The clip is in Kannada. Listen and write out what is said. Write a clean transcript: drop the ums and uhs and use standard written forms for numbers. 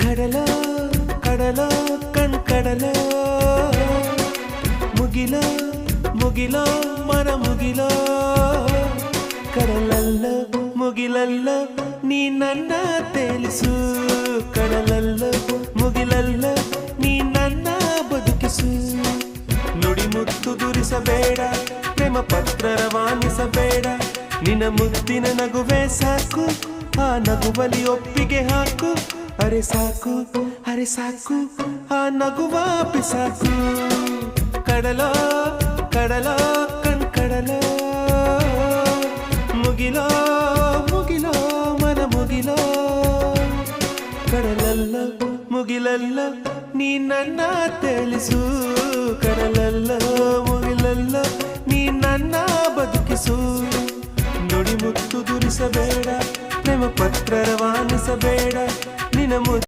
ಕಡಲೋ ಕಡಲೋ ಕಡಲೋ ಮುಗಿಲೋ ಮುಗಿಲೋ ಮನ ಮುಗಿಲೋ ಕಡಲಲ್ಲೋ ಮುಗಿಲಲ್ಲೋ ನೀ ನನ್ನ ತೇಲಿಸು ಕಡಲಲ್ಲೋ ಮುಗಿಲಲ್ಲೋ ನೀ ನನ್ನ ಬದುಕಿಸು ನುಡಿ ಮುತ್ತು ದುರಿಸಬೇಡ ಪ್ರೇಮ ಪತ್ರ ರವಾನಿಸಬೇಡ ನಿನ್ನ ಮುದ್ದಿನ ನಗುವೆ ಸಾಕು ಆ ನಗುವಲಿ ಒಪ್ಪಿಗೆ ಹಾಕು ಅರೆ ಸಾಕು ಆ ನಗುವ ಪಿಸಾಕು ಕಡಲೋ ಕಡಲೋ ಕಡಲೋ ಮುಗಿಲೋ ಮುಗಿಲೋ ಮನ ಮುಗಿಲೋ ಕಡಲಲ್ಲ ಮುಗಿಲಲ್ಲ ನೀ ನನ್ನ ತೇಲಿಸು ಕಡಲಲ್ಲ ಮುಗಿಲಲ್ಲ ನೀ ನನ್ನ ಬದುಕಿಸು ನುಡಿ ಮುತ್ತು ದುರಿಸಬೇಡ ಪ್ರೇಮ ಪತ್ರ ರವಾನಿಸಬೇಡ ನಿನ್ನ